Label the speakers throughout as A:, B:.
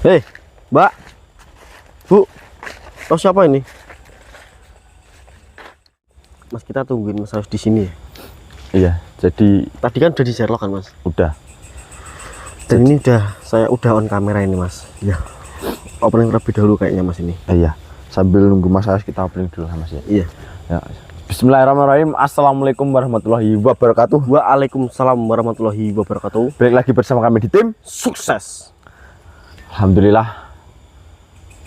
A: Hei, Mbak, Bu, tahu siapa ini? Mas, kita tungguin Mas harus di sini ya.
B: Iya, jadi
A: Tadi kan udah di Sherlock kan Mas?
B: udah.
A: Dan ini saya udah on kamera ini Mas. Ya, opening terlebih dahulu kayaknya Mas ini.
B: Iya, sambil nunggu Mas Ayos kita opening dulu Mas ya.
A: Iya.
B: Ya. Bismillahirrahmanirrahim. Assalamualaikum warahmatullahi wabarakatuh.
A: Waalaikumsalam warahmatullahi wabarakatuh.
B: Balik lagi bersama kami di tim
A: Sukses.
B: Alhamdulillah.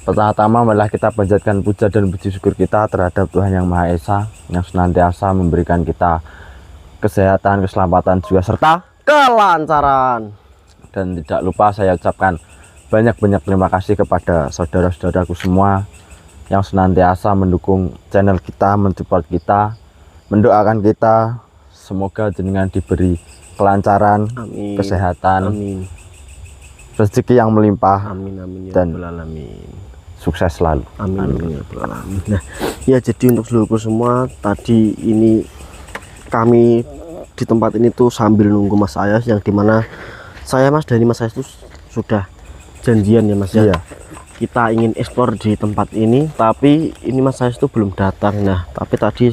B: Pertama-tama malah kita panjatkan puja dan puji syukur kita terhadap Tuhan Yang Maha Esa yang senantiasa memberikan kita kesehatan, keselamatan juga serta
A: Kelancaran.
B: dan tidak lupa saya ucapkan banyak-banyak terima kasih kepada saudara-saudaraku semua yang senantiasa mendukung channel kita, mensupport kita, mendoakan kita. Semoga jenengan diberi kelancaran,
A: Amin.
B: kesehatan,
A: Amin.
B: rezeki yang melimpah,
A: Amin amin ya
B: dan
A: rabbal alamin.
B: sukses selalu.
A: Amin amin ya rabbal alamin. Nah, ya jadi untuk seluruhku semua, tadi ini kami di tempat ini tuh sambil nunggu Mas Ayas, yang dimana saya Mas Dani Mas Ayas itu sudah janjian ya Mas ya.
B: Iya.
A: Kita ingin eksplor di tempat ini, tapi ini Mas Ayas itu belum datang. Nah, tapi tadi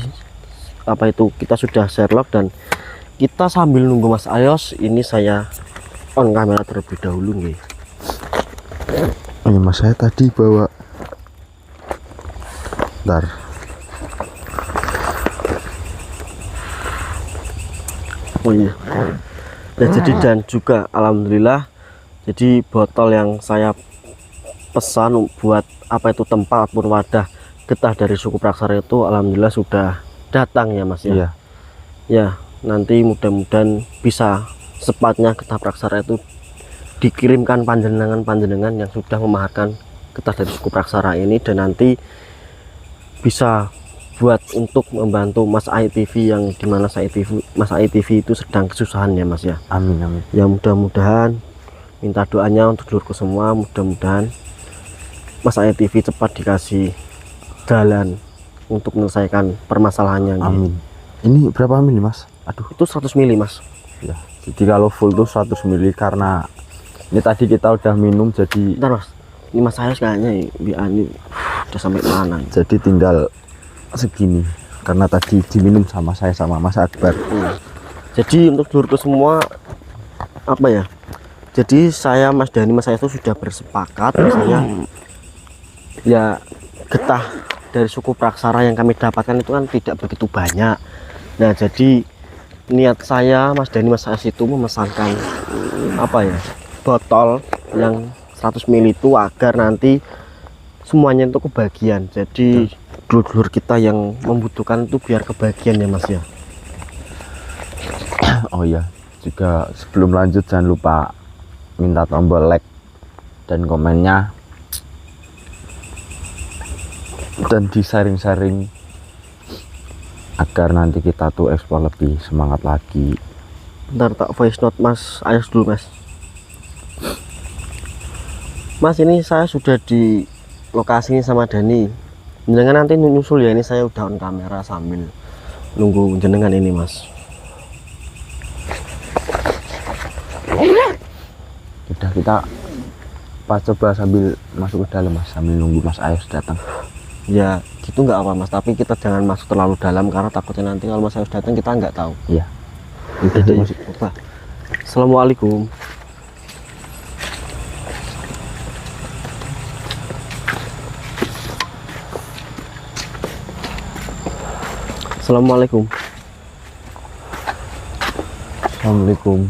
A: apa itu kita sudah Sherlock dan kita sambil nunggu Mas Ayos, ini saya on kamera terlebih dahulu nih.
B: Ini Mas, saya tadi bawa bentar.
A: Oh iya. Nah, jadi dan juga alhamdulillah, jadi botol yang saya pesan buat apa itu tempat ataupun wadah getah dari suku Praksara itu alhamdulillah sudah datang ya Mas ya.
B: Iya.
A: Ya, nanti mudah-mudahan bisa sepatnya getah Praksara itu dikirimkan panjenengan yang sudah memaharkan getah dari suku Praksara ini, dan nanti bisa buat untuk membantu Mas ITV yang dimana Mas ITV itu sedang kesusahan ya Mas ya.
B: Amin amin.
A: Ya mudah-mudahan, minta doanya untuk seluruhku semua, mudah-mudahan Mas ITV cepat dikasih jalan untuk menyelesaikan permasalahannya.
B: Amin. Ini berapa mili Mas? Aduh,
A: Itu 100 mili Mas.
B: ya. Jadi kalau full tuh 100 mili karena ini tadi kita udah minum, jadi
A: Bentar Mas, ini Mas Ayas kayaknya ini udah sampai mana?
B: jadi tinggal segini karena tadi diminum sama saya sama Mas Akbar.
A: Jadi untuk seluruhku semua apa ya, jadi saya Mas Dani Mas Ayas itu sudah bersepakat saya ya getah dari suku Praksara yang kami dapatkan itu kan tidak begitu banyak. Nah, jadi niat saya Mas Dani Mas Ayas itu memesankan apa ya, botol yang 100 ml itu agar nanti semuanya itu kebagian. Jadi dulur-dulur kita yang membutuhkan itu biar kebagian ya Mas ya.
B: Oh iya, juga sebelum lanjut jangan lupa minta tombol like dan komennya, dan di sharing-sharing agar nanti kita tuh ekspor lebih semangat lagi.
A: Bentar, tak voice note Mas Ayas dulu Mas. Mas, ini saya sudah di lokasi ini sama Dani. Jenengan nanti nyusul ya, ini saya udah on kamera sambil nunggu jenengan ini Mas.
B: Udah, kita coba sambil masuk ke dalam Mas, sambil nunggu Mas Ayos datang.
A: Ya gitu nggak apa Mas, tapi kita jangan masuk terlalu dalam karena takutnya nanti kalau Mas Ayos datang kita nggak tahu.
B: Iya.
A: Udah deh, Pak. Assalamualaikum. Assalamualaikum.
B: Assalamualaikum.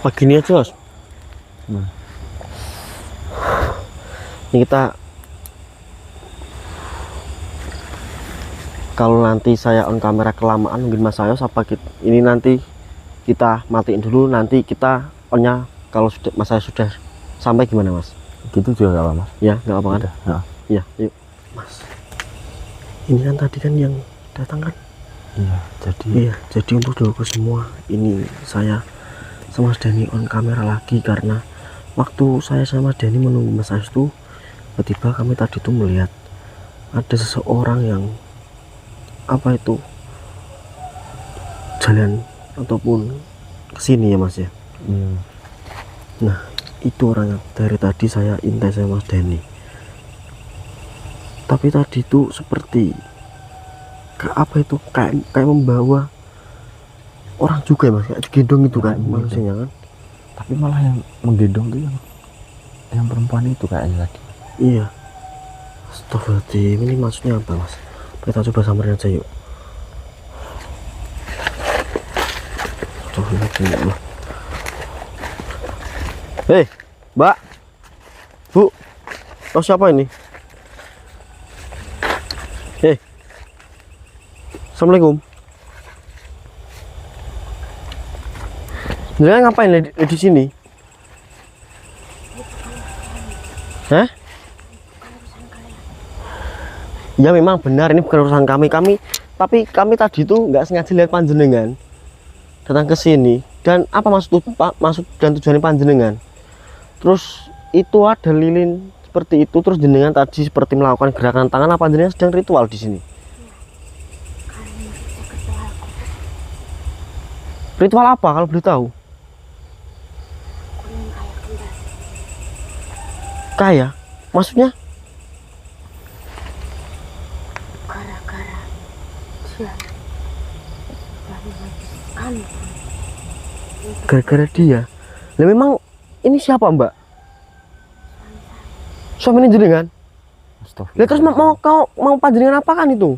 A: Pagi ini aja Mas. Ini kita kalau nanti saya on kamera kelamaan mungkin Mas Ayos ini nanti kita matiin dulu, nanti kita onnya kalau sudah Mas Ayos sudah sampai gimana Mas?
B: Gitu juga gak apa Mas?
A: Ya nggak apa kan?
B: Ya.
A: Ya yuk Mas. Ini kan tadi kan yang datang kan?
B: Iya,
A: Jadi untuk dulurku semua, ini saya sama Mas Dani on kamera lagi karena waktu saya sama Dani menunggu Mas Ayos tuh tiba-tiba kami tadi tuh melihat ada seseorang yang apa itu jalan ataupun kesini ya mas ya. Nah itu orangnya. Dari tadi saya intai sama Mas Denny, tapi tadi itu seperti apa itu kayak membawa orang juga ya mas, kayak digendong itu kan manusianya kan.
B: Tapi malah yang menggendong tuh yang perempuan itu kayaknya tadi.
A: Iya. Astagfirullahaladzim, ini maksudnya apa mas? Kita coba samperin aja yuk. Astagfirullahaladzim. Hei mbak, bu, tahu siapa ini? Hei, assalamualaikum. Jadi ngapain di sini? Hah? Ya memang benar ini bukan urusan kami, tapi kami tadi tuh nggak sengaja lihat panjenengan datang ke sini. Dan apa maksud dan tujuan panjenengan? Terus itu ada lilin seperti itu, terus jenengan tadi seperti melakukan gerakan tangan, apa jenengan sedang ritual di sini? Ritual apa kalau boleh tahu? Kaya? Maksudnya?
C: Gara-gara dia
A: Gara-gara dia? Lah memang ini siapa mbak? Suami jenengan?
B: Astagfirullah.
A: Lah terus mau panjenengan apa kan itu?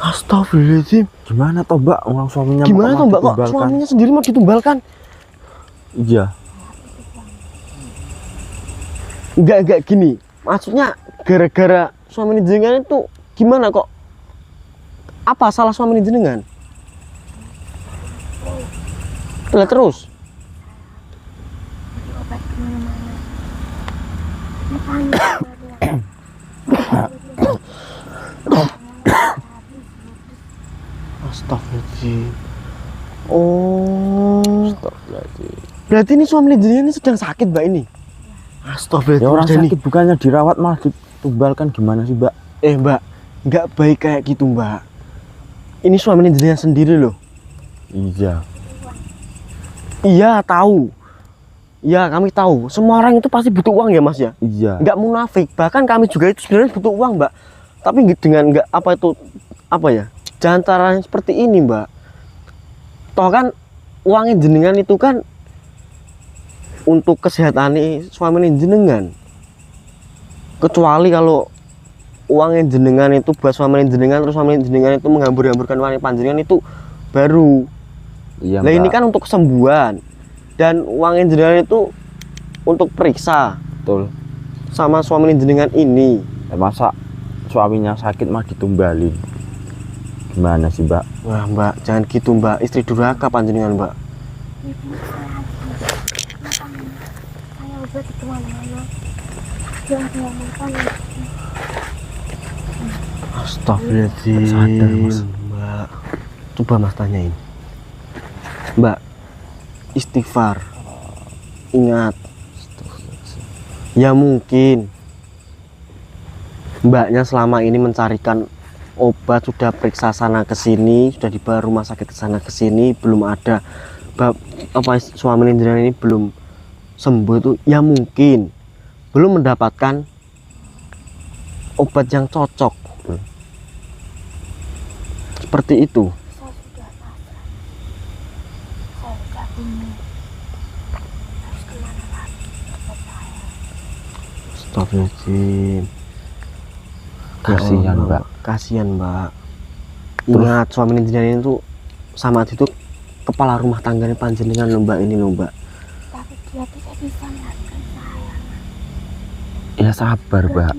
A: Astagfirullahaladzim.
B: Gimana toh mbak, orang suaminya
A: Gimana toh mbak, kok
B: ditumbalkan?
A: suaminya sendiri mau ditumbalkan?
B: Iya.
A: Enggak gini. Maksudnya gara-gara suami jenengan itu gimana kok? Apa salah suami jenengan? Lah terus?
C: obat kemana-mana. Makanya
A: Astagfirullahaladzim. Oh,
B: Astagfirullahaladzim.
A: berarti ini suami jenengan ini sedang sakit mbak ini? Astagfirullahaladzim.
B: Ya orang
A: Denny.
B: sakit bukannya dirawat malah ditumbalkan, gimana sih mbak?
A: Mbak, nggak baik kayak gitu mbak. Ini suami jenengan sendiri loh.
B: Iya.
A: Iya tahu. Ya kami tahu. Semua orang itu pasti butuh uang ya mas ya.
B: Iya.
A: Nggak munafik. Bahkan kami juga itu sebenarnya butuh uang mbak. Tapi dengan nggak apa ya? Jangan caranya seperti ini mbak. Toh kan uangnya jenengan itu kan untuk kesehatan suami jenengan. Kecuali kalau uangnya jenengan itu buat suami jenengan, terus suami jenengan itu menghambur-hamburkan uangnya panjenengan, itu baru.
B: Iya.
A: Nah
B: Mbak.
A: ini kan untuk kesembuhan, dan uangnya jenengan itu untuk periksa
B: Betul.
A: sama suami jenengan ini.
B: Masa suaminya sakit mah ditumbalin? Gimana sih mbak?
A: Wah mbak, jangan gitu mbak, istri durhaka panjenengan mbak.
C: saya obat di kemana-mana. Dia ada yang makan.
A: Astagfirullahaladzim.
B: Sadar, Mas.
A: Mbak, coba mas tanyain mbak, istighfar, ingat. Ya mungkin mbaknya selama ini mencarikan obat, sudah periksa sana ke sini, sudah dibawa rumah sakit ke sana ke sini, belum ada suami jenengan ini belum sembuh, itu ya mungkin belum mendapatkan obat yang cocok. Seperti itu.
C: Saya sudah pasrah. Saya sudah bingung. Harus kemana lagi obat saya?
A: Astagfirullahaladzim.
B: Kasihan
A: Ya Allah,
B: mbak.
A: Kasihan mbak. Ingat suami jenengan itu sama itu kepala rumah tangganya panjenengan loh mbak, ini loh mbak.
C: Tapi dia tidak bisa melakukan saya.
B: Ya sabar mbak.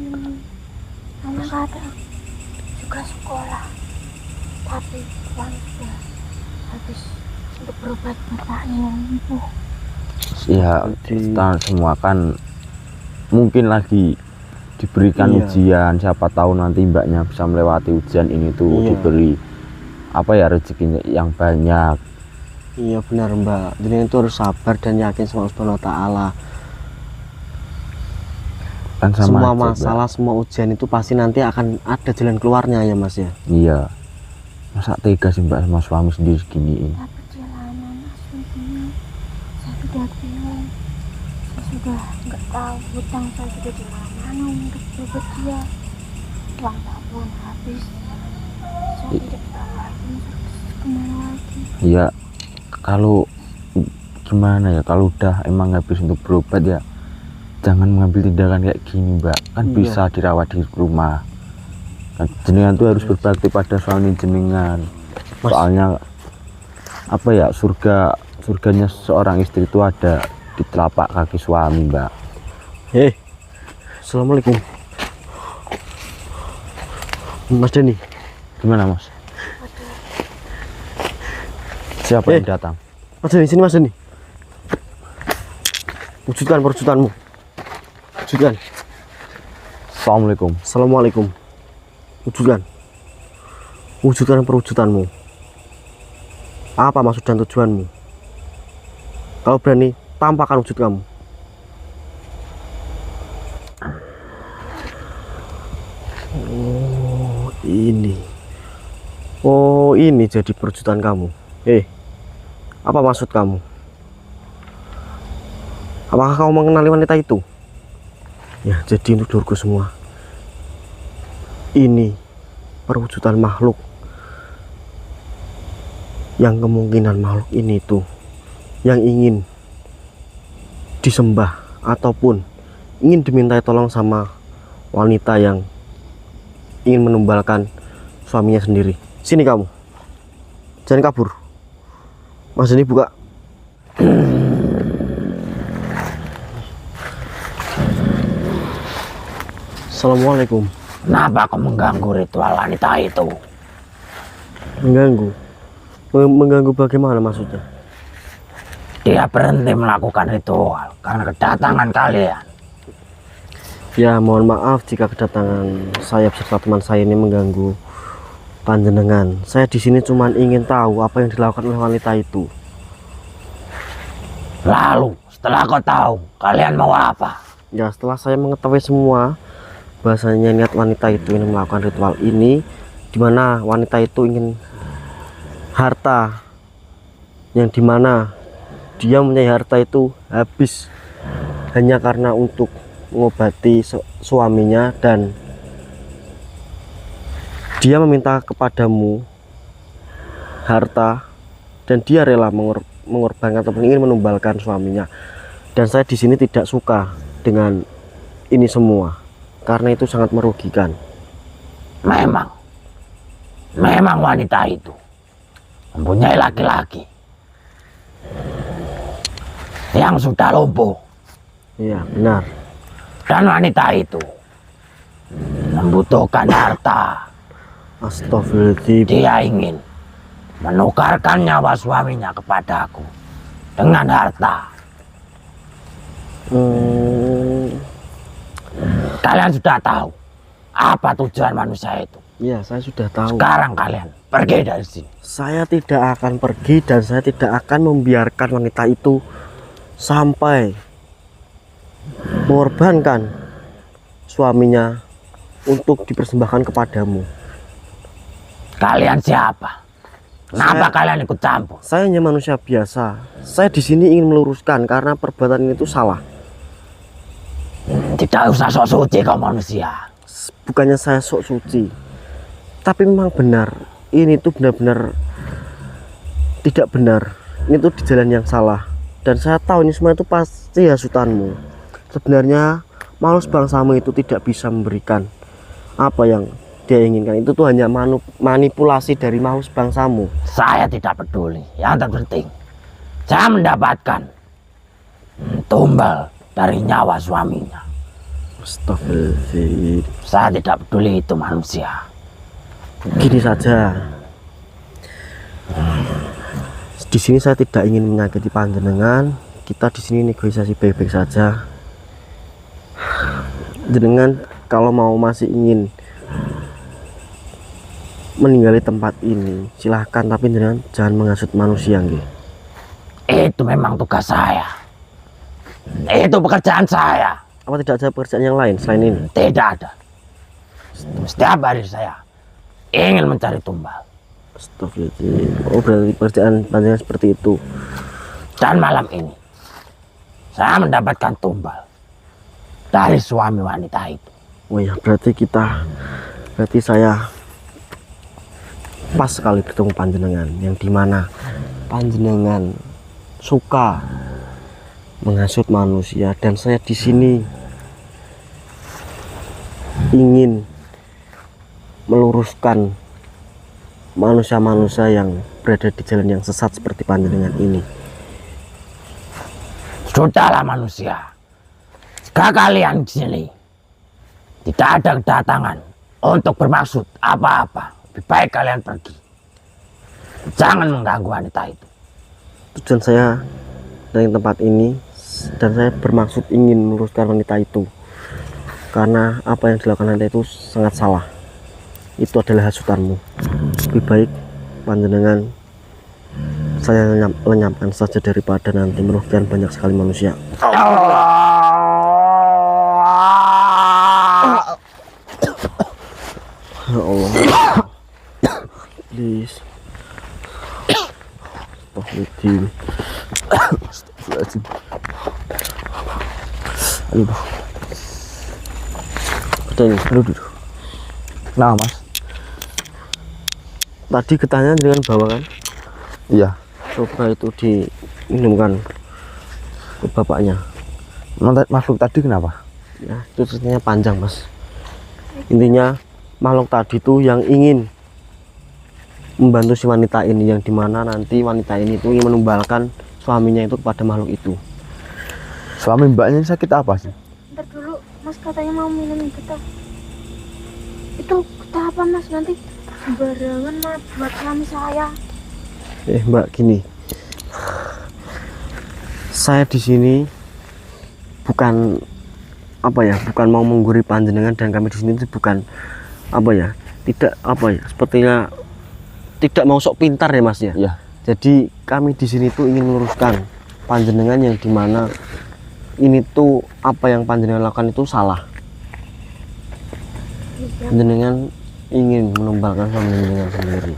C: Anak kadang juga sekolah. Tapi uang sudah habis untuk berobat bapaknya yang lumpuh.
B: Ya kita semua kan mungkin lagi diberikan
A: Iya.
B: ujian, siapa tahu nanti mbaknya bisa melewati ujian ini tuh,
A: Iya.
B: diberi apa ya, rezekinya yang banyak.
A: Iya benar mbak, jenengan itu harus sabar dan yakin sama Allah Subhanahu wa Ta'ala.
B: Kan sama
A: semua
B: aja, Mbak.
A: masalah, semua ujian itu pasti nanti akan ada jalan keluarnya ya Mas ya.
B: Iya. Masa tega sih Mbak sama suami sendiri giniin.
C: Tapi perjalanan aslinya saya sudah bingung. Saya sudah nggak tahu hutang saya sudah di mana untuk berobat dia. Uang tabungan habis. Saya tidak tahu lagi kemana lagi.
B: Ya kalau gimana ya, kalau udah emang habis untuk berobat ya jangan mengambil tindakan kayak gini Mbak. Kan
A: Iya.
B: bisa dirawat di rumah. Kan jenengan tuh harus berbakti pada suami jenengan.
A: Mas.
B: Soalnya apa ya, surganya seorang istri itu ada di telapak kaki suami Mbak.
A: Hei, assalamualaikum Mas Dani.
B: Gimana Mas? Siapa yang datang?
A: Mas Dani, sini Mas Dani. Wujudkan perwujudanmu. Wujudkan.
B: Assalamualaikum.
A: Assalamualaikum. Wujudkan. Wujudkan perwujudanmu. Apa maksud dan tujuanmu? Kalau berani, tampakkan wujud kamu. Oh ini jadi perwujudan kamu. Apa maksud kamu? Apakah kamu mengenali wanita itu? Ya, jadi untuk dulurku semua, ini perwujudan makhluk yang kemungkinan makhluk ini itu yang ingin disembah ataupun ingin dimintai tolong sama wanita yang ingin menumbalkan suaminya sendiri. Sini kamu, jangan kabur. Mas ini buka. Assalamualaikum.
D: Kenapa kau mengganggu ritual wanita itu?
A: Mengganggu? Mengganggu bagaimana maksudnya?
D: Dia berhenti melakukan ritual karena kedatangan kalian.
A: Ya mohon maaf jika kedatangan saya beserta teman saya ini mengganggu panjenengan. Saya di sini cuma ingin tahu apa yang dilakukan oleh wanita itu.
D: Lalu setelah kau tahu, kalian mau apa?
A: Ya setelah saya mengetahui semua, bahasanya niat wanita itu ingin melakukan ritual ini, dimana wanita itu ingin harta, yang dimana dia mempunyai harta itu habis hanya karena untuk mengobati suaminya, dan dia meminta kepadamu harta dan dia rela mengorbankan ataupun ingin menumbalkan suaminya. Dan saya di sini tidak suka dengan ini semua karena itu sangat merugikan.
D: Memang wanita itu mempunyai laki-laki yang sudah lumpuh.
A: Iya benar.
D: Dan wanita itu membutuhkan harta.
A: Astagfirullahaladzim.
D: Dia ingin menukarkan nyawa suaminya kepadaku dengan harta. Kalian sudah tahu apa tujuan manusia itu.
A: Iya saya sudah tahu.
D: Sekarang kalian pergi dari sini.
A: Saya tidak akan pergi dan saya tidak akan membiarkan wanita itu sampai mengorbankan suaminya untuk dipersembahkan kepadamu.
D: Kalian siapa? Kenapa kalian ikut campur?
A: Saya hanya manusia biasa. Saya di sini ingin meluruskan karena perbuatan ini itu salah.
D: Tidak usah sok suci kau manusia.
A: Bukannya saya sok suci, tapi memang benar. Ini tuh benar-benar tidak benar. Ini tuh di jalan yang salah. Dan saya tahu ini semua itu pasti hasutanmu. Sebenarnya manusia bangsamu itu tidak bisa memberikan apa yang dia inginkan. Itu tuh hanya manipulasi dari maus bangsamu.
D: Saya tidak peduli. Yang terpenting saya mendapatkan tumbal dari nyawa suaminya.
A: Astagfirullahaladzim.
D: Saya tidak peduli itu manusia.
A: Gini saja. Di sini saya tidak ingin menyakiti panjenengan. Kita di sini negosiasi baik-baik saja. Jenengan kalau mau masih ingin meninggali tempat ini, silahkan, tapi jangan menghasut manusia nggih.
D: Itu memang tugas saya. Itu pekerjaan saya.
A: Apa tidak ada pekerjaan yang lain selain ini?
D: Tidak ada. Setiap hari saya ingin mencari tumbal.
A: Astagfirullahaladzim. Oh, berarti pekerjaan panjenengan seperti itu.
D: Dan malam ini saya mendapatkan tumbal dari suami wanita itu.
A: Oh ya, berarti saya pas sekali bertemu panjenengan, yang dimana panjenengan suka menghasut manusia, dan saya di sini ingin meluruskan manusia-manusia yang berada di jalan yang sesat seperti panjenengan ini.
D: Sudahlah manusia, jika kalian di sini tidak ada kedatangan untuk bermaksud apa-apa, lebih baik kalian pergi. Jangan mengganggu wanita itu.
A: Tujuan saya dari tempat ini, dan saya bermaksud ingin meluruskan wanita itu, karena apa yang dilakukan wanita itu sangat salah. Itu adalah hasutanmu. Lebih baik panjenengan saya lenyapkan saja daripada nanti merugikan banyak sekali manusia. Ya Allah, please. Astagfirullahaladzim. Astagfirullahaladzim. Aduh. Aduh.
B: Nah mas.
A: Tadi getahnya dengan bawa kan?
B: Iya.
A: Coba itu diminumkan ke bapaknya.
B: Makhluk tadi kenapa?
A: Ya, itu ceritanya panjang mas. Intinya makhluk tadi itu yang ingin membantu si wanita ini, yang dimana nanti wanita ini itu ingin menumbalkan suaminya itu kepada makhluk itu.
B: Suami mbaknya sakit apa sih?
C: Ntar dulu mas katanya mau minum getah. Itu getah apa mas? Nanti sembarangan mas buat suami saya.
A: Mbak, gini, saya di sini bukan bukan mau menggurui panjenengan, dan kami di sini itu bukan sepertinya tidak mau sok pintar ya mas ya.
B: Iya.
A: Jadi kami di sini tuh ingin meluruskan panjenengan, yang dimana ini tuh apa yang panjenengan lakukan itu salah. Panjenengan ingin menumbalkan panjenengan sendiri.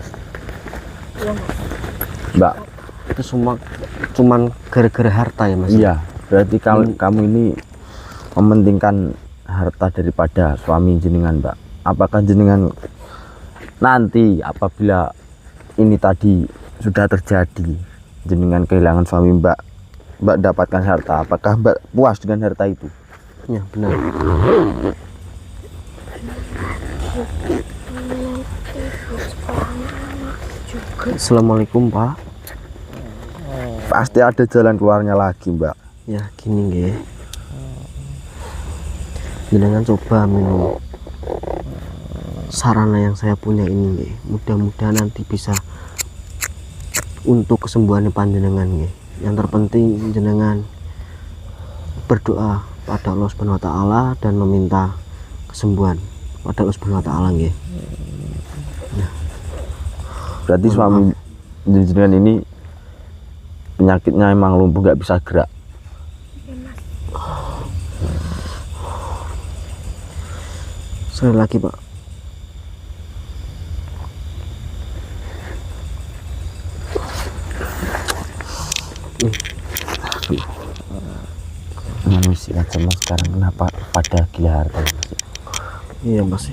B: Mbak.
A: Itu semua cuman gara-gara harta ya mas.
B: Iya. Berarti kamu ini mementingkan harta daripada suami jenengan, mbak. Apakah jenengan nanti apabila ini tadi sudah terjadi, jenengan kehilangan suami mbak dapatkan harta, apakah mbak puas dengan harta itu?
A: Ya benar. Assalamualaikum pak.
B: Pasti ada jalan keluarnya lagi mbak.
A: Ya gini nggih, jenengan coba minum sarana yang saya punya ini nggih. Mudah-mudahan nanti bisa untuk kesembuhan panjenengan nggih. Yang terpenting jenengan berdoa pada Allah Subhanahu wa taala dan meminta kesembuhan pada Allah Subhanahu wa taala nggih. Nah,
B: berarti suami jenengan ini penyakitnya emang lumpuh, nggak bisa gerak.
A: Sekali lagi pak.
B: Manusia zaman sekarang kenapa pada gila harta?
A: Iya mas.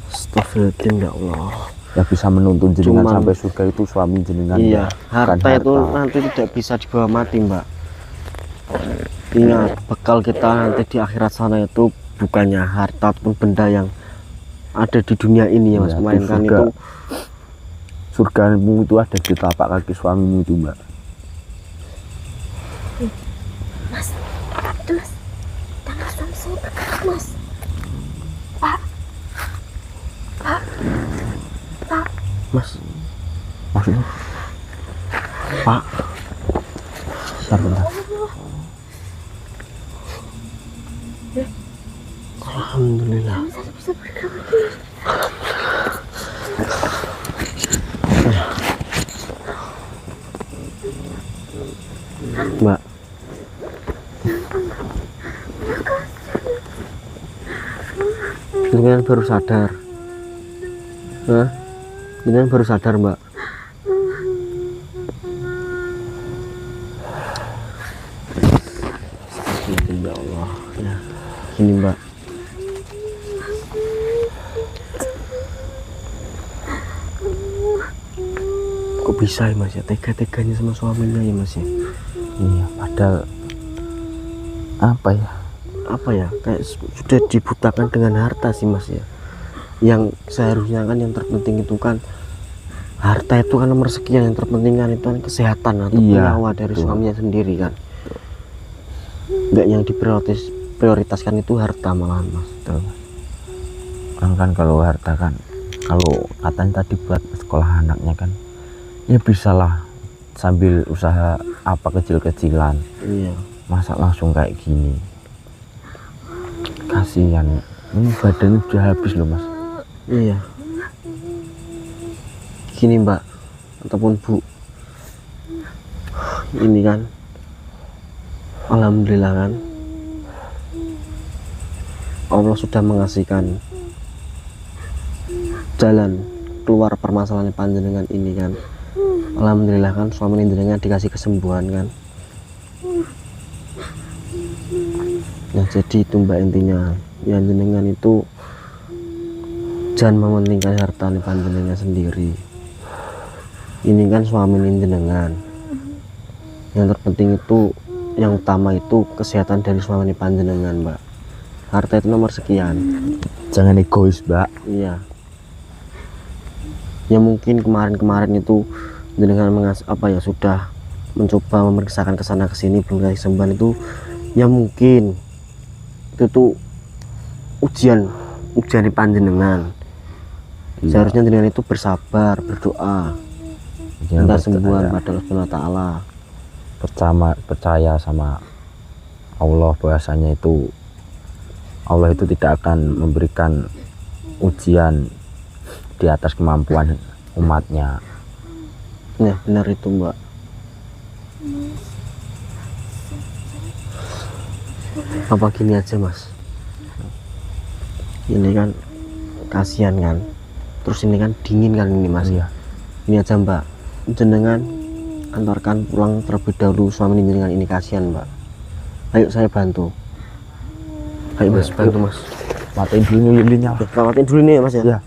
A: Astagfirullahaladzim ya Allah.
B: Yang bisa menuntun jenengan
A: Cuman,
B: sampai surga itu suami jenengan.
A: iya,
B: Mbak.
A: harta itu nanti tidak bisa dibawa mati mbak. Ingat, bekal kita nanti di akhirat sana itu bukannya harta ataupun benda yang ada di dunia ini ya mas,
B: Ya,
A: melainkan
B: surga.
A: itu
B: Surgamu itu ada di telapak kaki suamimu itu mbak.
C: Mas, itu mas, tangan suami saya bergerak mas. Pak,
A: mas.
B: Maksudnya?
A: Pak,
B: Sabar.
A: alhamdulillah.
C: suami saya bisa bergerak lagi.
A: Mbak,
C: Maka
A: Jenengan baru sadar. Hah? Jenengan baru sadar, Mbak. Ya Allah. Ya. Gini, Mbak. Kok bisa ya, Mas ya? Tega-teganya sama suaminya ya, Mas ya?
B: Iya, padahal
A: Apa ya, kayak sudah dibutakan dengan harta sih, Mas ya. Yang seharusnya kan yang terpenting itu kan harta itu kan nomor sekian, yang terpenting kan itu kan kesehatan atau
B: Iya,
A: nyawa dari
B: betul.
A: suaminya sendiri kan. Enggak, yang diprioritaskan itu harta malahan, Mas.
B: Betul. Kan kalau harta kan, kalau katanya tadi buat sekolah anaknya kan, ya bisalah sambil usaha apa kecil-kecilan.
A: Iya.
B: Masa langsung kayak gini? Kasihan, ini badannya sudah habis loh, Mas.
A: Iya. Gini, Mbak ataupun Bu, ini kan alhamdulillah kan Allah sudah mengasihkan jalan keluar permasalahan panjenengan ini kan. Alhamdulillah kan suami jenengan dikasih kesembuhan kan. Nah jadi itu, Mbak, intinya yang jenengan itu jangan mementingkan harta panjenengan sendiri. Ini kan suami jenengan, yang terpenting itu, yang utama itu kesehatan dari suami panjenengan, Mbak. Harta itu nomor sekian.
B: Jangan egois, Mbak.
A: Iya. Ya mungkin kemarin-kemarin itu jenengan sudah mencoba memeriksakan kesana kesini belum dikasih kesembuhan itu, ya mungkin itu tuh ujian di panjenengan.
B: Iya.
A: Seharusnya jenengan itu bersabar, berdoa,
B: Jangan
A: minta sembuhan
B: percaya.
A: pada Allah Subhanahu wa Ta'ala.
B: Percaya sama Allah, bahwasanya itu Allah itu tidak akan memberikan ujian di atas kemampuan umatnya.
A: Nah benar itu, Mbak. Apa gini aja, Mas, ini kan kasihan kan, terus ini kan dingin kan ini, Mas.
B: Iya.
A: Ini aja, Mbak, jenengan antarkan pulang terlebih dahulu suami jenengan ini, kasihan, Mbak. Ayo saya bantu. Ayo, Mas, bantu, Mas.
B: Matiin dulu lilinnya.
A: Rawatin dulu nih, Mas ya.
B: Ya.